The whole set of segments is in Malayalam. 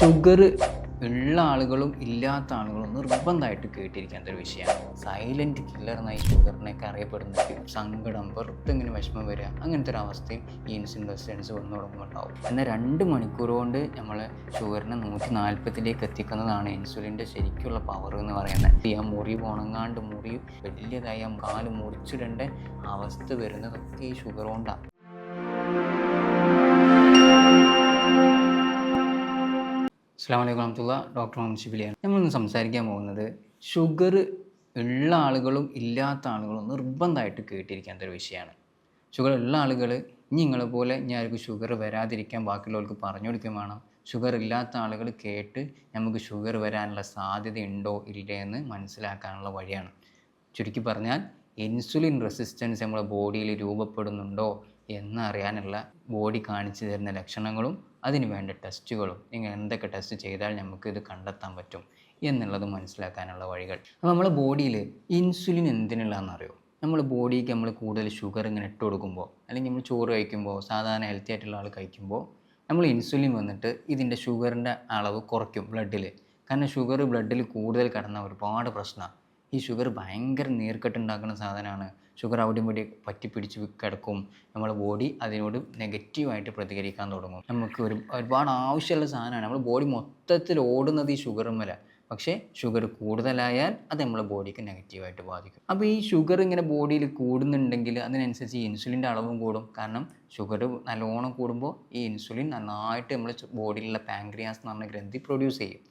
ഷുഗർ ഉള്ള ആളുകളും ഇല്ലാത്ത ആളുകളും നിർബന്ധമായിട്ട് കേട്ടിരിക്കേണ്ട ഒരു വിഷയമാണ്. സൈലൻറ്റ് കില്ലർ എന്നായി ഷുഗറിനൊക്കെ അറിയപ്പെടുന്നത്. സങ്കടം, വെറുതെങ്ങനെ വിഷമം വരിക, അങ്ങനത്തെ ഒരു അവസ്ഥയും ഈ ഇൻസുലിൻ റെസിസ്റ്റൻസ് വന്നു തുടങ്ങുമ്പോൾ ഉണ്ടാവും. എന്നാൽ 2 മണിക്കൂർ കൊണ്ട് നമ്മൾ ഷുഗറിനെ 140ലേക്ക് എത്തിക്കുന്നതാണ് ഇൻസുലിൻ്റെ ശരിക്കുള്ള പവർ എന്ന് പറയുന്നത്. ആ മുറിവ് ഉണങ്ങാണ്ട് മുറി വലിയതായി ആ കാല് മുറിച്ചിടേണ്ട അവസ്ഥ വരുന്നതൊക്കെ ഈ ഷുഗർ കൊണ്ടാണ്. അസ്സലാമു അലൈക്കും വറഹ്മത്തുള്ളാഹി. ഡോക്ടർ മുഹമ്മദ് ഷിബിലിയാണ്. നമ്മളിന്ന് സംസാരിക്കാൻ പോകുന്നത് ഷുഗർ ഉള്ള ആളുകളും ഇല്ലാത്ത ആളുകളും നിർബന്ധമായിട്ട് കേട്ടിരിക്കേണ്ട ഒരു വിഷയമാണ്. ഷുഗർ ഉള്ള ആളുകൾ നിങ്ങളെ പോലെ ആർക്കും ഷുഗർ വരാതിരിക്കാൻ ബാക്കിയുള്ളവർക്ക് പറഞ്ഞു കൊടുക്കുകയും വേണം. ഷുഗർ ഇല്ലാത്ത ആളുകൾ കേട്ട് നമുക്ക് ഷുഗർ വരാനുള്ള സാധ്യത ഉണ്ടോ ഇല്ലേ എന്ന് മനസ്സിലാക്കാനുള്ള വഴിയാണ്. ചുരുക്കി പറഞ്ഞാൽ ഇൻസുലിൻ റെസിസ്റ്റൻസ് നമ്മുടെ ബോഡിയിൽ രൂപപ്പെടുന്നുണ്ടോ എന്നറിയാനുള്ള ബോഡി കാണിച്ചു തരുന്ന ലക്ഷണങ്ങളും അതിന് വേണ്ട ടെസ്റ്റുകളും നിങ്ങൾ എന്തൊക്കെ ടെസ്റ്റ് ചെയ്താൽ നമുക്ക് ഇത് കണ്ടെത്താൻ പറ്റും എന്നുള്ളത് മനസ്സിലാക്കാനുള്ള വഴികൾ. അപ്പോൾ നമ്മളെ ബോഡിയിൽ ഇൻസുലിൻ എന്തിനുള്ളതെന്നറിയോ? നമ്മൾ ബോഡിക്ക് നമ്മൾ കൂടുതൽ ഷുഗർ ഇങ്ങനെ ഇട്ട് കൊടുക്കുമ്പോൾ, അല്ലെങ്കിൽ നമ്മൾ ചോറ് കഴിക്കുമ്പോൾ, സാധാരണ ഹെൽത്തി ആയിട്ടുള്ള ആൾ കഴിക്കുമ്പോൾ നമ്മൾ ഇൻസുലിൻ വന്നിട്ട് ഇതിൻ്റെ ഷുഗറിൻ്റെ അളവ് കുറയ്ക്കും ബ്ലഡിൽ. കാരണം ഷുഗർ ബ്ലഡിൽ കൂടുതൽ കിടന്ന ഒരുപാട് പ്രശ്നമാണ്. ഈ ഷുഗർ ഭയങ്കര നീർക്കെട്ടുണ്ടാക്കുന്ന സാധനമാണ്. ഷുഗർ അവിടെയും ഇവിടെ പറ്റിപ്പിടിച്ച് കിടക്കും. നമ്മുടെ ബോഡി അതിനോട് നെഗറ്റീവായിട്ട് പ്രതികരിക്കാൻ തുടങ്ങും. നമുക്ക് ഒരുപാട് ആവശ്യമുള്ള സാധനമാണ്. നമ്മുടെ ബോഡി മൊത്തത്തിൽ ഓടുന്നത് ഈ ഷുഗറുമ്മല. പക്ഷേ ഷുഗർ കൂടുതലായാൽ അത് നമ്മളെ ബോഡിക്ക് നെഗറ്റീവായിട്ട് ബാധിക്കും. അപ്പോൾ ഈ ഷുഗർ ഇങ്ങനെ ബോഡിയിൽ കൂടുന്നുണ്ടെങ്കിൽ അതിനനുസരിച്ച് ഈ ഇൻസുലിൻ്റെ അളവും കൂടും. കാരണം ഷുഗർ നല്ലോണം കൂടുമ്പോൾ ഈ ഇൻസുലിൻ നന്നായിട്ട് നമ്മുടെ ബോഡിയിലുള്ള പാൻക്രിയാസ് എന്ന് പറഞ്ഞ ഗ്രന്ഥി പ്രൊഡ്യൂസ് ചെയ്യും.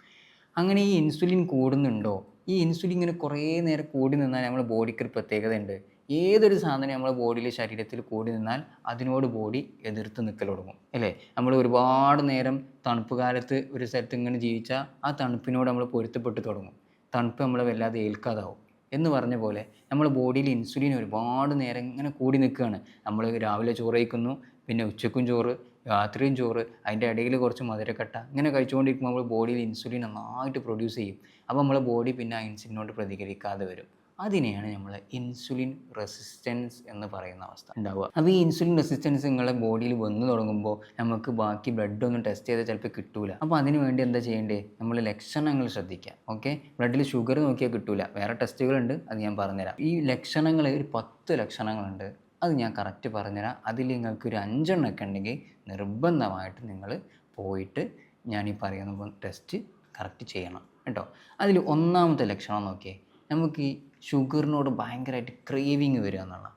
അങ്ങനെ ഈ ഇൻസുലിൻ കൂടുന്നുണ്ടോ? ഈ ഇൻസുലിൻ ഇങ്ങനെ കുറേ നേരം കൂടി നിന്നാൽ നമ്മുടെ ബോഡിക്ക് ഒരു പ്രത്യേകത ഉണ്ട്. ഏതൊരു സാധനം നമ്മുടെ ബോഡിയിൽ ശരീരത്തിൽ കൂടി നിന്നാൽ അതിനോട് ബോഡി എതിർത്ത് നിൽക്കൽ തുടങ്ങും, അല്ലേ? നമ്മൾ ഒരുപാട് നേരം തണുപ്പ് കാലത്ത് ഒരു സ്ഥലത്ത് ഇങ്ങനെ ജീവിച്ചാൽ ആ തണുപ്പിനോട് നമ്മൾ പൊരുത്തപ്പെട്ട് തുടങ്ങും. തണുപ്പ് നമ്മളെ വല്ലാതെ ഏൽക്കാതാവും എന്ന് പറഞ്ഞ പോലെ നമ്മുടെ ബോഡിയിൽ ഇൻസുലിൻ ഒരുപാട് നേരം ഇങ്ങനെ കൂടി നിൽക്കുകയാണ്. നമ്മൾ രാവിലെ ചോറ് കഴിക്കുന്നു, പിന്നെ ഉച്ചക്കും ചോറ്, രാത്രിയും ചോറ്, അതിൻ്റെ ഇടയിൽ കുറച്ച് മധുരക്കട്ട, ഇങ്ങനെ കഴിച്ചുകൊണ്ടിരിക്കുമ്പോൾ നമ്മൾ ബോഡിയിൽ ഇൻസുലിൻ നന്നായിട്ട് പ്രൊഡ്യൂസ് ചെയ്യും. അപ്പോൾ നമ്മളെ ബോഡി പിന്നെ ആ ഇൻസുലിനോട് പ്രതികരിക്കാതെ വരും. അതിനെയാണ് നമ്മൾ ഇൻസുലിൻ റെസിസ്റ്റൻസ് എന്ന് പറയുന്ന അവസ്ഥ ഉണ്ടാവുക. അപ്പോൾ ഈ ഇൻസുലിൻ റെസിസ്റ്റൻസ് നിങ്ങളുടെ ബോഡിയിൽ വന്നു തുടങ്ങുമ്പോൾ നമുക്ക് ബാക്കി ബ്ലഡൊന്നും ടെസ്റ്റ് ചെയ്താൽ ചിലപ്പോൾ കിട്ടൂല. അപ്പോൾ അതിന് വേണ്ടി എന്താ ചെയ്യേണ്ടത്? നമ്മൾ ലക്ഷണങ്ങൾ ശ്രദ്ധിക്കുക. ഓക്കെ, ബ്ലഡിൽ ഷുഗർ നോക്കിയാൽ കിട്ടൂല, വേറെ ടെസ്റ്റുകളുണ്ട്, അത് ഞാൻ പറഞ്ഞുതരാം. ഈ ലക്ഷണങ്ങൾ ഒരു 10 ലക്ഷണങ്ങളുണ്ട്, അത് ഞാൻ കറക്റ്റ് പറഞ്ഞുതരാം. അതിൽ നിങ്ങൾക്ക് ഒരു 5 എണ്ണമൊക്കെ ഉണ്ടെങ്കിൽ നിർബന്ധമായിട്ട് നിങ്ങൾ പോയിട്ട് ഞാൻ ഈ പറയുന്ന ടെസ്റ്റ് കറക്റ്റ് ചെയ്യണം കേട്ടോ. അതിൽ ഒന്നാമത്തെ ലക്ഷണം നോക്കിയേ, നമുക്ക് ഈ ഷുഗറിനോട് ഭയങ്കരമായിട്ട് ക്രേവിങ് വരിക എന്നുള്ളതാണ്.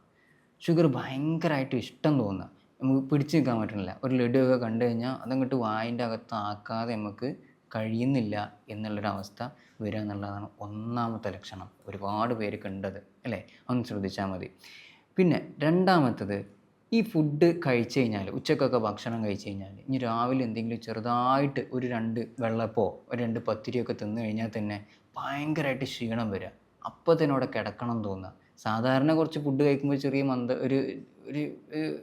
ഷുഗർ ഭയങ്കരമായിട്ട് ഇഷ്ടം തോന്നുക, നമുക്ക് പിടിച്ച് നിൽക്കാൻ പറ്റുന്നില്ല. ഒരു ലഡുവൊക്കെ കണ്ടു കഴിഞ്ഞാൽ അതങ്ങോട്ട് വായിൻ്റെ അകത്ത് ആക്കാതെ നമുക്ക് കഴിയുന്നില്ല എന്നുള്ളൊരവസ്ഥ വരിക എന്നുള്ളതാണ് ഒന്നാമത്തെ ലക്ഷണം. ഒരുപാട് പേർക്ക് ഉണ്ടത്, അല്ലേ? ഒന്ന് ശ്രദ്ധിച്ചാൽ മതി. പിന്നെ രണ്ടാമത്തത്, ഈ ഫുഡ് കഴിച്ചു കഴിഞ്ഞാൽ, ഉച്ചക്കൊക്കെ ഭക്ഷണം കഴിച്ചു കഴിഞ്ഞാൽ, ഇനി രാവിലെ എന്തെങ്കിലും ചെറുതായിട്ട് ഒരു 2 വെള്ളപ്പോ ഒരു 2 പത്തിരിയൊക്കെ തിന്നു കഴിഞ്ഞാൽ തന്നെ ഭയങ്കരമായിട്ട് ക്ഷീണം വരിക. അപ്പോൾ തന്നെ അവിടെ കിടക്കണം തോന്നുക. സാധാരണ കുറച്ച് ഫുഡ് കഴിക്കുമ്പോൾ ചെറിയ ഒരു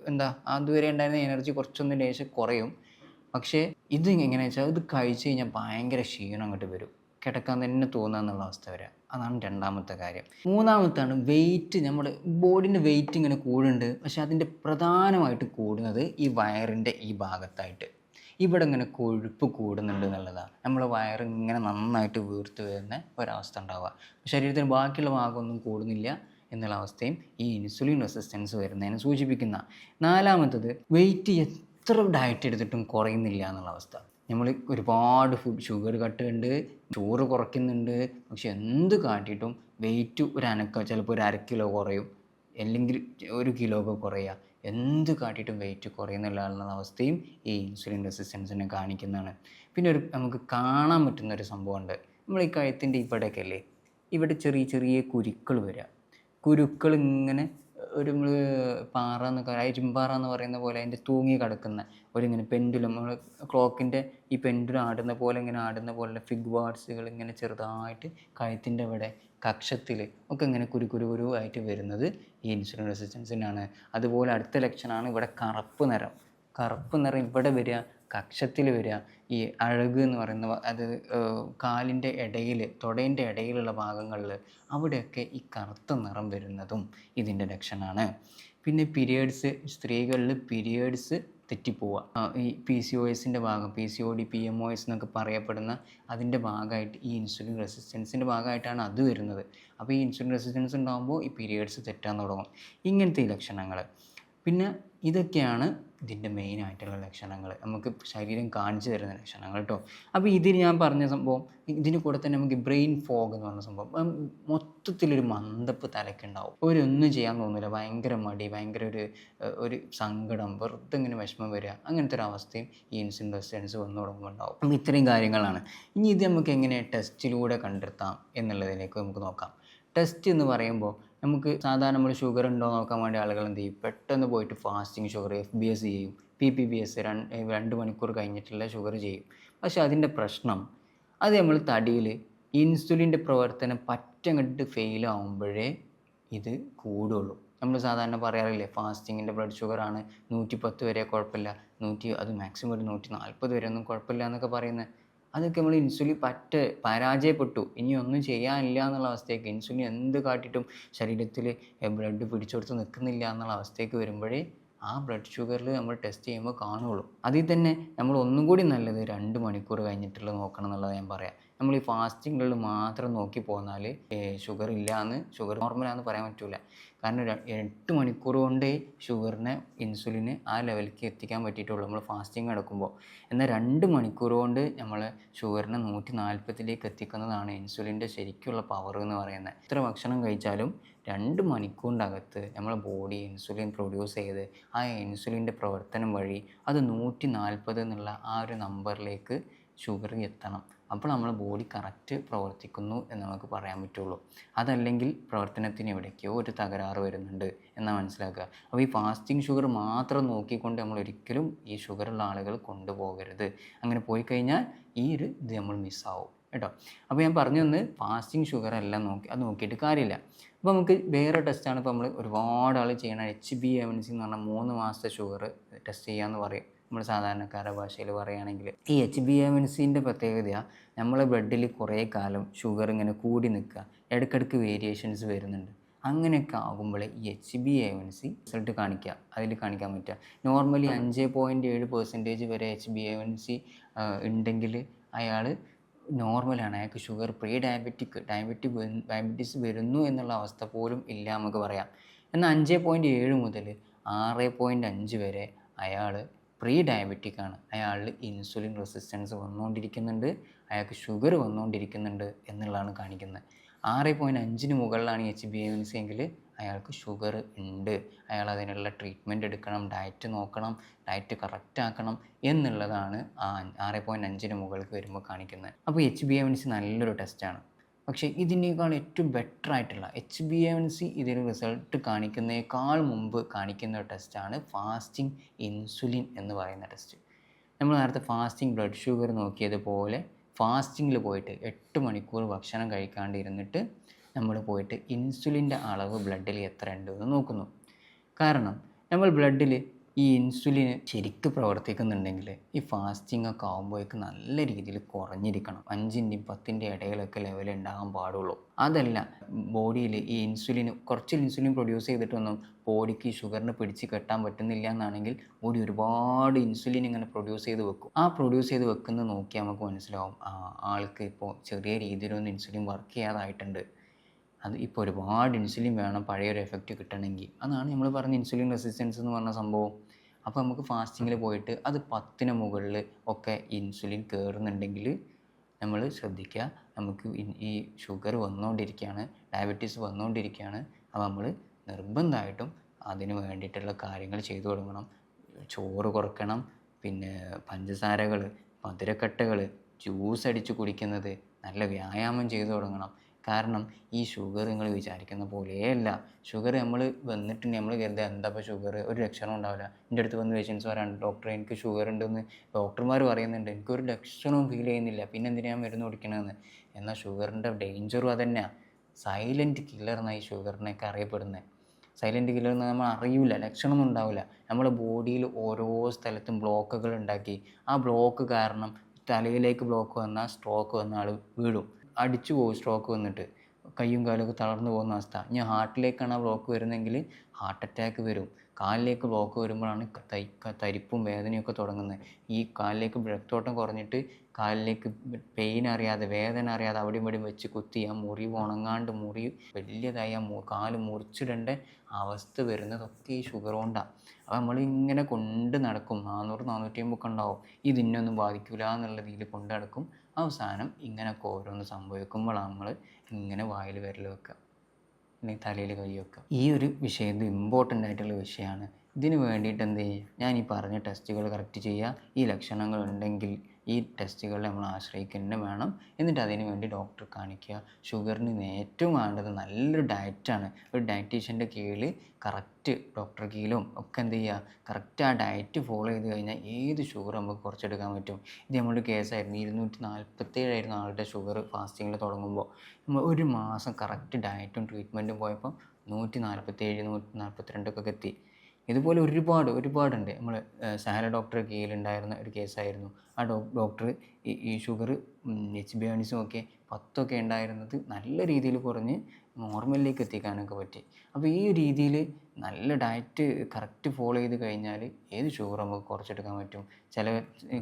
എന്താ അതുവരെ ഉണ്ടായിരുന്ന എനർജി കുറച്ചൊന്ന് ലേശം കുറയും. പക്ഷേ ഇത് എങ്ങനെയാണെന്ന് വെച്ചാൽ ഇത് കഴിച്ചു കഴിഞ്ഞാൽ ഭയങ്കര ക്ഷീണം അങ്ങോട്ട് വരും, കിടക്കാൻ തന്നെ തോന്നുക എന്നുള്ള അവസ്ഥ വരിക. അതാണ് രണ്ടാമത്തെ കാര്യം. മൂന്നാമത്താണ് വെയിറ്റ്. നമ്മുടെ ബോഡീൻ്റെ വെയിറ്റ് ഇങ്ങനെ കൂടുന്നുണ്ട്, പക്ഷെ അതിൻ്റെ പ്രധാനമായിട്ട് കൂടുന്നത് ഈ വയറിൻ്റെ ഈ ഭാഗത്തായിട്ട്. ഇവിടെ ഇങ്ങനെ കൊഴുപ്പ് കൂടുന്നുണ്ട് എന്നുള്ളതാണ്. നമ്മുടെ വയറ് ഇങ്ങനെ നന്നായിട്ട് വീർത്ത് വരുന്ന ഒരവസ്ഥ ഉണ്ടാവുക. ശരീരത്തിന് ബാക്കിയുള്ള ഭാഗമൊന്നും കൂടുന്നില്ല എന്നുള്ള അവസ്ഥയും ഈ ഇൻസുലിൻ റെസിസ്റ്റൻസ് വരുന്നതിനെ സൂചിപ്പിക്കുന്ന. നാലാമത്തത്, വെയിറ്റ് എത്ര ഡയറ്റ് എടുത്തിട്ടും കുറയുന്നില്ല എന്നുള്ള അവസ്ഥ. നമ്മൾ ഒരുപാട് ഷുഗർ കട്ട് ഉണ്ട്, ചോറ് കുറയ്ക്കുന്നുണ്ട്, പക്ഷെ എന്ത് കാട്ടിയിട്ടും വെയിറ്റ് ചിലപ്പോൾ ഒരു 1/2 കിലോ കുറയും, അല്ലെങ്കിൽ 1 കിലോ ഒക്കെ കുറയുക. എന്ത് കാട്ടിയിട്ടും വെയിറ്റ് കുറയുന്നില്ല എന്നുള്ള അവസ്ഥയും ഈ ഇൻസുലിൻ റെസിസ്റ്റൻസിനെ കാണിക്കുന്നതാണ്. പിന്നെ നമുക്ക് കാണാൻ പറ്റുന്നൊരു സംഭവമുണ്ട്. നമ്മൾ ഈ കഴുത്തിൻ്റെ ഇവിടെയൊക്കെ അല്ലേ, ഇവിടെ ചെറിയ ചെറിയ കുരുക്കൾ വരിക. കുരുക്കൾ ഇങ്ങനെ നമ്മൾ പാറ എന്നൊക്കെ, ഇരുമ്പാറ എന്ന് പറയുന്ന പോലെ അതിൻ്റെ തൂങ്ങി കിടക്കുന്ന ഇങ്ങനെ പെൻഡുലം, നമ്മൾ ക്ലോക്കിൻ്റെ ഈ പെൻഡുലം ആടുന്ന പോലെ ഇങ്ങനെ ആടുന്ന പോലെ ഫിഗ് വാർഡ്സുകൾ ഇങ്ങനെ ചെറുതായിട്ട് കഴുത്തിൻ്റെ ഇവിടെ കക്ഷത്തിൽ ഒക്കെ ഇങ്ങനെ കുരുവായിട്ട് വരുന്നത് ഈ ഇൻസുലിൻ റെസിസ്റ്റൻസിനാണ്. അതുപോലെ അടുത്ത ലക്ഷണമാണ് ഇവിടെ കറുപ്പ് നിറം ഇവിടെ വരിക, കക്ഷത്തിൽ വരിക. ഈ അഴക് എന്ന് പറയുന്ന അത് കാലിൻ്റെ ഇടയിൽ, തുടേൻ്റെ ഇടയിലുള്ള ഭാഗങ്ങളിൽ അവിടെയൊക്കെ ഈ കറുത്ത നിറം വരുന്നതും ഇതിൻ്റെ ലക്ഷണമാണ്. പിന്നെ പീരിയഡ്സ്, സ്ത്രീകളിൽ പീരിയഡ്സ് തെറ്റിപ്പോവുക. ഈ PCOSൻ്റെ ഭാഗം PCOD PMOS എന്നൊക്കെ പറയപ്പെടുന്ന അതിൻ്റെ ഭാഗമായിട്ട് ഈ ഇൻസുലിൻ റെസിസ്റ്റൻസിൻ്റെ ഭാഗമായിട്ടാണ് അത് വരുന്നത്. അപ്പോൾ ഈ ഇൻസുലിൻ റെസിസ്റ്റൻസ് ഉണ്ടാകുമ്പോൾ ഈ പീരിയഡ്സ് തെറ്റാൻ തുടങ്ങും. ഇങ്ങനത്തെ ഈ ലക്ഷണങ്ങൾ. പിന്നെ ഇതൊക്കെയാണ് ഇതിൻ്റെ മെയിനായിട്ടുള്ള ലക്ഷണങ്ങൾ, നമുക്ക് ശരീരം കാണിച്ചു തരുന്ന ലക്ഷണങ്ങൾ കേട്ടോ. അപ്പോൾ ഇതിൽ ഞാൻ പറഞ്ഞ സംഭവം, ഇതിന് കൂടെ തന്നെ നമുക്ക് ബ്രെയിൻ ഫോഗ് എന്ന് പറഞ്ഞ സംഭവം, മൊത്തത്തിലൊരു മന്ദപ്പ് തലയ്ക്കുണ്ടാവും. ഒന്നും ചെയ്യാൻ തോന്നില്ല, ഭയങ്കര മടി, ഭയങ്കര ഒരു സങ്കടം, വെറുതെ ഇങ്ങനെ വിഷമം വരിക, അങ്ങനത്തെ ഒരു അവസ്ഥയും ഈ ഇൻസുലിൻ റെസിസ്റ്റൻസ് വന്നു തുടങ്ങുമ്പോൾ ഉണ്ടാവും. അപ്പോൾ ഇത്രയും കാര്യങ്ങളാണ്. ഇനി ഇത് നമുക്ക് എങ്ങനെ ടെസ്റ്റിലൂടെ കണ്ടെത്താം എന്നുള്ളതിലേക്ക് നമുക്ക് നോക്കാം. ടെസ്റ്റ് എന്ന് പറയുമ്പോൾ നമുക്ക് സാധാരണ നമ്മൾ ഷുഗർ ഉണ്ടോ നോക്കാൻ വേണ്ടി ആളുകൾ എന്ത് ചെയ്യും, പെട്ടെന്ന് പോയിട്ട് ഫാസ്റ്റിംഗ് ഷുഗർ FBS ചെയ്യും, PPBS 2 മണിക്കൂർ കഴിഞ്ഞിട്ടുള്ള ഷുഗർ ചെയ്യും. പക്ഷെ അതിൻ്റെ പ്രശ്നം, അത് നമ്മൾ തടിയിൽ ഇൻസുലിൻ്റെ പ്രവർത്തനം പറ്റങ്ങട്ട് ഫെയിൽ ആകുമ്പോഴേ ഇത് കൂടുള്ളൂ. നമ്മൾ സാധാരണ പറയാറില്ലേ, ഫാസ്റ്റിങ്ങിൻ്റെ ബ്ലഡ് ഷുഗറാണ് 110 വരെ കുഴപ്പമില്ല, അത് മാക്സിമം ഒരു 140 വരെ ഒന്നും കുഴപ്പമില്ല എന്നൊക്കെ പറയുന്നത്. അതൊക്കെ നമ്മൾ ഇൻസുലിൻ പരാജയപ്പെട്ടു, ഇനി ഒന്നും ചെയ്യാനില്ല എന്നുള്ള അവസ്ഥയ്ക്ക്, ഇൻസുലിൻ എന്ത് കാട്ടിയിട്ടും ശരീരത്തിൽ ബ്ലഡ് പിടിച്ചെടുത്ത് നിൽക്കുന്നില്ല എന്നുള്ള അവസ്ഥയ്ക്ക് വരുമ്പോഴേ ആ ബ്ലഡ് ഷുഗറിൽ നമ്മൾ ടെസ്റ്റ് ചെയ്യുമ്പോൾ കാണുള്ളൂ. അതിൽ തന്നെ നമ്മൾ ഒന്നും കൂടി നല്ലത് 2 മണിക്കൂർ കഴിഞ്ഞിട്ടുള്ളത് നോക്കണം എന്നുള്ളത് ഞാൻ പറയാം. നമ്മൾ ഈ ഫാസ്റ്റിങ്ങുകളിൽ മാത്രം നോക്കി പോന്നാൽ ഷുഗർ നോർമലാണെന്ന് പറയാൻ പറ്റില്ല. കാരണം 8 മണിക്കൂർ കൊണ്ടേ ഷുഗറിനെ ഇൻസുലിന് ആ ലെവലിലേക്ക് എത്തിക്കാൻ പറ്റിയിട്ടുള്ളൂ നമ്മൾ ഫാസ്റ്റിംഗ് എടുക്കുമ്പോൾ. എന്നാൽ 2 മണിക്കൂർ കൊണ്ട് നമ്മൾ ഷുഗറിനെ 140ലേക്ക് എത്തിക്കുന്നതാണ് ഇൻസുലിൻ്റെ ശരിക്കുള്ള പവർ എന്ന് പറയുന്നത്. എത്ര ഭക്ഷണം കഴിച്ചാലും 2 മണിക്കൂറിൻ്റെ അകത്ത് നമ്മളെ ബോഡി ഇൻസുലിൻ പ്രൊഡ്യൂസ് ചെയ്ത് ആ ഇൻസുലിൻ്റെ പ്രവർത്തനം വഴി അത് 140 എന്നുള്ള ആ ഒരു നമ്പറിലേക്ക് ഷുഗർ എത്തണം. അപ്പോൾ നമ്മളെ ബോഡി കറക്റ്റ് പ്രവർത്തിക്കുന്നു എന്ന് നമുക്ക് പറയാൻ പറ്റുള്ളൂ. അതല്ലെങ്കിൽ പ്രവർത്തനത്തിന് എവിടേക്കോ ഒരു തകരാറ് വരുന്നുണ്ട് എന്നാണ് മനസ്സിലാക്കുക. അപ്പോൾ ഈ ഫാസ്റ്റിംഗ് ഷുഗർ മാത്രം നോക്കിക്കൊണ്ട് നമ്മൾ ഒരിക്കലും ഈ ഷുഗറുള്ള ആളുകൾ കൊണ്ടുപോകരുത്. അങ്ങനെ പോയി കഴിഞ്ഞാൽ ഇത് നമ്മൾ മിസ്സാവും കേട്ടോ. അപ്പോൾ ഞാൻ പറഞ്ഞു തന്ന് ഫാസ്റ്റിംഗ് ഷുഗർ എല്ലാം അത് നോക്കിയിട്ട് കാര്യമില്ല. അപ്പോൾ നമുക്ക് വേറെ ടെസ്റ്റാണ്. ഇപ്പോൾ നമ്മൾ ഒരുപാട് ആൾ ചെയ്യണം HbA1c എന്ന് പറഞ്ഞാൽ 3 മാസത്തെ ഷുഗർ ടെസ്റ്റ് ചെയ്യാമെന്ന് പറയും നമ്മൾ സാധാരണക്കാരുടെ ഭാഷയിൽ പറയുകയാണെങ്കിൽ. ഈ HbA1cൻ്റെ പ്രത്യേകത, നമ്മളെ ബ്ലഡിൽ കുറേ കാലം ഷുഗർ ഇങ്ങനെ കൂടി നിൽക്കുക, ഇടയ്ക്കിടയ്ക്ക് വേരിയേഷൻസ് വരുന്നുണ്ട്. അങ്ങനെയൊക്കെ ആകുമ്പോൾ ഈ HbA1c റിസൾട്ട് അതിൽ കാണിക്കാൻ പറ്റുക. നോർമലി 5.7% വരെ HbA1c ഉണ്ടെങ്കിൽ അയാൾ നോർമലാണ്, അയാൾക്ക് ഷുഗർ ഡയബറ്റീസ് വരുന്നു എന്നുള്ള അവസ്ഥ പോലും ഇല്ല നമുക്ക് പറയാം. എന്നാൽ 5.7 മുതൽ 6.5 വരെ അയാൾ ഡയബറ്റിക്കാണ്, അയാളിൽ ഇൻസുലിൻ റെസിസ്റ്റൻസ് വന്നുകൊണ്ടിരിക്കുന്നുണ്ട്, അയാൾക്ക് ഷുഗർ വന്നുകൊണ്ടിരിക്കുന്നുണ്ട് എന്നുള്ളതാണ് കാണിക്കുന്നത്. 6.5 മുകളിലാണ് HbA1c എങ്കിൽ അയാൾക്ക് ഷുഗർ ഉണ്ട്, അയാൾ അതിനുള്ള ട്രീറ്റ്മെൻറ്റ് എടുക്കണം, ഡയറ്റ് നോക്കണം, ഡയറ്റ് കറക്റ്റ് ആക്കണം എന്നുള്ളതാണ് ആ 6.5 മുകൾക്ക് വരുമ്പോൾ കാണിക്കുന്നത്. അപ്പോൾ HbA1c നല്ലൊരു ടെസ്റ്റാണ്. പക്ഷേ ഇതിനേക്കാൾ ഏറ്റവും ബെറ്റർ ആയിട്ടുള്ള HbA1c ഇതിന് റിസൾട്ട് കാണിക്കുന്നതിനേക്കാൾ മുമ്പ് കാണിക്കുന്ന ഒരു ടെസ്റ്റാണ് ഫാസ്റ്റിംഗ് ഇൻസുലിൻ എന്ന് പറയുന്ന ടെസ്റ്റ്. നമ്മൾ നേരത്തെ ഫാസ്റ്റിംഗ് ബ്ലഡ് ഷുഗർ നോക്കിയതുപോലെ ഫാസ്റ്റിങ്ങിൽ പോയിട്ട് 8 മണിക്കൂർ ഭക്ഷണം കഴിക്കാണ്ട് ഇരുന്നിട്ട് നമ്മൾ പോയിട്ട് ഇൻസുലിൻ്റെ അളവ് ബ്ലഡിൽ എത്ര ഉണ്ട് എന്ന് നോക്കുന്നു. കാരണം നമ്മൾ ബ്ലഡിൽ ഈ ഇൻസുലിൻ ശരിക്കും പ്രവർത്തിക്കുന്നുണ്ടെങ്കിൽ ഈ ഫാസ്റ്റിംഗ് ഒക്കെ ആകുമ്പോഴേക്ക് നല്ല രീതിയിൽ കുറഞ്ഞിരിക്കണം. 5ൻ്റെയും 10ൻ്റെ ഇടയിലൊക്കെ ലെവൽ ഉണ്ടാകാൻ പാടുള്ളൂ. അതല്ല, ബോഡിയിൽ ഈ കുറച്ച് ഇൻസുലിൻ പ്രൊഡ്യൂസ് ചെയ്തിട്ടൊന്നും ബോഡിക്ക് ഷുഗറിന് പിടിച്ച് കെട്ടാൻ പറ്റുന്നില്ല എന്നാണെങ്കിൽ ബോഡി ഒരുപാട് ഇൻസുലിൻ ഇങ്ങനെ പ്രൊഡ്യൂസ് ചെയ്ത് വെക്കും. ആ പ്രൊഡ്യൂസ് ചെയ്ത് വെക്കുന്നത് നോക്കിയാൽ നമുക്ക് മനസ്സിലാവും, ആൾക്ക് ഇപ്പോൾ ചെറിയ രീതിയിലൊന്നും ഇൻസുലിൻ വർക്ക് ചെയ്യാതായിട്ടുണ്ട്, അത് ഇപ്പോൾ ഒരുപാട് ഇൻസുലിൻ വേണം പഴയൊരു എഫക്റ്റ് കിട്ടണമെങ്കിൽ. അതാണ് നമ്മൾ പറഞ്ഞ ഇൻസുലിൻ റെസിസ്റ്റൻസ് എന്ന് പറഞ്ഞ സംഭവം. അപ്പോൾ നമുക്ക് ഫാസ്റ്റിങ്ങിൽ പോയിട്ട് അത് 10ന് മുകളിൽ ഒക്കെ ഇൻസുലിൻ കയറുന്നുണ്ടെങ്കിൽ നമ്മൾ ശ്രദ്ധിക്കുക, നമുക്ക് ഈ ഷുഗർ വന്നുകൊണ്ടിരിക്കുകയാണ്, ഡയബറ്റീസ് വന്നുകൊണ്ടിരിക്കുകയാണ്. അപ്പോൾ നമ്മൾ നിർബന്ധമായിട്ടും അതിന് വേണ്ടിയിട്ടുള്ള കാര്യങ്ങൾ ചെയ്തു തുടങ്ങണം. ചോറ് കുറയ്ക്കണം, പിന്നെ പഞ്ചസാരകൾ, മധുരക്കട്ടകൾ, ജ്യൂസ് അടിച്ച് കുടിക്കുന്നത്, നല്ല വ്യായാമം ചെയ്തു തുടങ്ങണം. കാരണം ഈ ഷുഗർ നിങ്ങൾ വിചാരിക്കുന്ന പോലെയല്ല. ഷുഗർ നമ്മൾ വന്നിട്ടുണ്ടെങ്കിൽ നമ്മൾ കരുതുക എന്താ ഇപ്പോൾ ഷുഗർ, ഒരു ലക്ഷണം ഉണ്ടാവില്ല. എൻ്റെ അടുത്ത് വന്ന് പേഷ്യൻസ് പറയാനുണ്ട്, ഡോക്ടറെ എനിക്ക് ഷുഗർ ഉണ്ടെന്ന് ഡോക്ടർമാർ പറയുന്നുണ്ട്, എനിക്കൊരു ലക്ഷണവും ഫീൽ ചെയ്യുന്നില്ല, പിന്നെ എന്തിനാണ് മരുന്ന് കുടിക്കണമെന്ന്. എന്നാൽ ഷുഗറിൻ്റെ ഡേഞ്ചറും അതന്നെയാണ്. സൈലൻറ്റ് കില്ലർ എന്നാണ് ഈ ഷുഗറിനൊക്കെ അറിയപ്പെടുന്നത്. സൈലൻറ്റ് കില്ലർ എന്ന് നമ്മൾ അറിയില്ല, ലക്ഷണമൊന്നും ഉണ്ടാവില്ല. നമ്മുടെ ബോഡിയിൽ ഓരോ സ്ഥലത്തും ബ്ലോക്കുകൾ ഉണ്ടാക്കി ആ ബ്ലോക്ക് കാരണം തലയിലേക്ക് ബ്ലോക്ക് വന്നാൽ സ്ട്രോക്ക് വന്ന ആൾ വീഴും, അടിച്ചു പോകും. സ്ട്രോക്ക് വന്നിട്ട് കയ്യും കാലൊക്കെ തളർന്നു പോകുന്ന അവസ്ഥ. ഇനി ഹാർട്ടിലേക്കാണ് ആ ബ്ലോക്ക് വരുന്നതെങ്കിൽ ഹാർട്ട് അറ്റാക്ക് വരും. കാലിലേക്ക് ബ്ലോക്ക് വരുമ്പോഴാണ് തരിപ്പും വേദനയൊക്കെ തുടങ്ങുന്നത്. ഈ കാലിലേക്ക് രക്തോട്ടം കുറഞ്ഞിട്ട് കാലിലേക്ക് പെയിൻ അറിയാതെ വേദന അറിയാതെ അവിടെയും ഇവിടെയും വെച്ച് കുത്തി ആ മുറിവ് ഉണങ്ങാണ്ട് വലിയതായി കാല് മുറിച്ചിടേണ്ട അവസ്ഥ വരുന്നതൊക്കെ ഈ ഷുഗർ കൊണ്ടാണ്. അപ്പോൾ നമ്മളിങ്ങനെ കൊണ്ട് നടക്കും, 400 450 ഒക്കെ ഉണ്ടാവും, ഇതിനൊന്നും ബാധിക്കില്ല എന്നുള്ള രീതിയിൽ കൊണ്ട് നടക്കും. അവസാനം ഇങ്ങനെയൊക്കെ ഓരോന്ന് സംഭവിക്കുമ്പോഴാണ് നമ്മൾ ഇങ്ങനെ വായിൽ വിരൽ വെക്കുക, അല്ലെങ്കിൽ തലയിൽ കൈ വെക്കുക. ഈ ഒരു വിഷയം ഇത് ഇമ്പോർട്ടൻ്റ് ആയിട്ടുള്ള വിഷയമാണ്. ഇതിന് വേണ്ടിയിട്ട് എന്ത് ചെയ്യുക, ഞാൻ ഈ പറഞ്ഞ ടെസ്റ്റുകൾ കറക്റ്റ് ചെയ്യുക. ഈ ലക്ഷണങ്ങൾ ഉണ്ടെങ്കിൽ ഈ ടെസ്റ്റുകളെ നമ്മൾ ആശ്രയിക്കുക തന്നെ വേണം. എന്നിട്ട് അതിന് വേണ്ടി ഡോക്ടറെ കാണിക്കുക. ഷുഗറിന് ഏറ്റവും വേണ്ടത് നല്ലൊരു ഡയറ്റാണ്. ഒരു ഡയറ്റീഷ്യൻ്റെ കീഴിൽ കറക്റ്റ് ഡോക്ടറെ കീഴിലും ഒക്കെ എന്ത് ചെയ്യുക, കറക്റ്റ് ആ ഡയറ്റ് ഫോളോ ചെയ്ത് കഴിഞ്ഞാൽ ഏത് ഷുഗർ നമുക്ക് കുറച്ചെടുക്കാൻ പറ്റും. ഇത് നമ്മുടെ കേസായിരുന്നു, 247 ആളുടെ ഷുഗർ ഫാസ്റ്റിങ്ങിൽ തുടങ്ങുമ്പോൾ നമ്മൾ ഒരു മാസം കറക്റ്റ് ഡയറ്റും ട്രീറ്റ്മെൻറ്റും പോയപ്പോൾ 147 142 എത്തി. ഇതുപോലെ ഒരുപാടുണ്ട്. നമ്മൾ സഹല ഡോക്ടറെ കീഴിലുണ്ടായിരുന്ന ഒരു കേസായിരുന്നു. ആ ഡോക്ടർ ഈ ഷുഗർ HbA1c ഒക്കെ 10 ഉണ്ടായിരുന്നത് നല്ല രീതിയിൽ കുറഞ്ഞ് നോർമലിലേക്ക് എത്തിക്കാനൊക്കെ പറ്റി. അപ്പോൾ ഈ രീതിയിൽ നല്ല ഡയറ്റ് കറക്റ്റ് ഫോളോ ചെയ്ത് കഴിഞ്ഞാൽ ഏത് ഷുഗർ നമുക്ക് കുറച്ചെടുക്കാൻ പറ്റും. ചില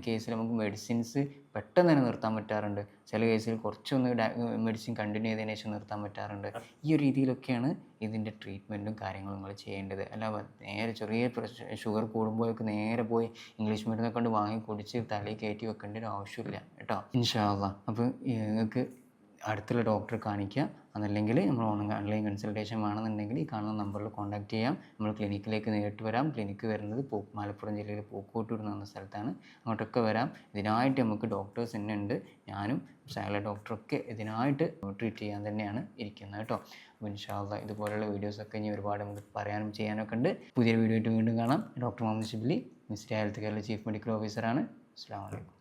കേസിൽ നമുക്ക് മെഡിസിൻസ് പെട്ടെന്ന് തന്നെ നിർത്താൻ പറ്റാറുണ്ട്. ചില കേസിൽ കുറച്ചൊന്ന് മെഡിസിൻ കണ്ടിന്യൂ ചെയ്തതിന് ശേഷം നിർത്താൻ പറ്റാറുണ്ട്. ഈ ഒരു രീതിയിലൊക്കെയാണ് ഇതിൻ്റെ ട്രീറ്റ്മെൻറ്റും കാര്യങ്ങളും നിങ്ങൾ ചെയ്യേണ്ടത്. അല്ല നേരെ ചെറിയ ഷുഗർ കൂടുമ്പോഴൊക്കെ നേരെ പോയി ഇംഗ്ലീഷ് മരുന്നൊക്കെ കൊണ്ട് വാങ്ങി കുടിച്ച് തലയിൽ കയറ്റി വെക്കേണ്ട ഒരു ആവശ്യമില്ല കേട്ടോ. ഇൻഷാ അല്ലാഹ്. അപ്പോൾ നിങ്ങൾക്ക് അടുത്തുള്ള ഡോക്ടറെ കാണിക്കുക. അതല്ലെങ്കിൽ നമ്മൾ ഓൺലൈൻ കൺസൾട്ടേഷൻ വേണമെന്നുണ്ടെങ്കിൽ ഈ കാണുന്ന നമ്പറിൽ കോൺടാക്റ്റ് ചെയ്യാം. നമ്മൾ ക്ലിനിക്കിലേക്ക് നേരിട്ട് വരാം. ക്ലിനിക്ക് വരുന്നത് മലപ്പുറം ജില്ലയിൽ പൂക്കോട്ടൂർ എന്ന് പറഞ്ഞ സ്ഥലത്താണ്. അങ്ങോട്ടൊക്കെ വരാം. ഇതിനായിട്ട് നമുക്ക് ഡോക്ടേഴ്സ് തന്നെ ഉണ്ട്. ഞാനും സഹല ഡോക്ടറൊക്കെ ഇതിനായിട്ട് ട്രീറ്റ് ചെയ്യാൻ തന്നെയാണ് ഇരിക്കുന്നത് കേട്ടോ. അപ്പോൾ ഇൻഷാ അല്ലാഹ് ഇതുപോലുള്ള വീഡിയോസൊക്കെ ഇനി ഒരുപാട് നമുക്ക് പറയാനും ചെയ്യാനൊക്കെ ഉണ്ട്. പുതിയൊരു വീഡിയോ ആയിട്ട് വീണ്ടും കാണാം. Doctor Muhammad Shibli, ministry health കെയറിലെ ചീഫ് മെഡിക്കൽ ഓഫീസറാണ്. അസ്സലാമു അലൈക്കും.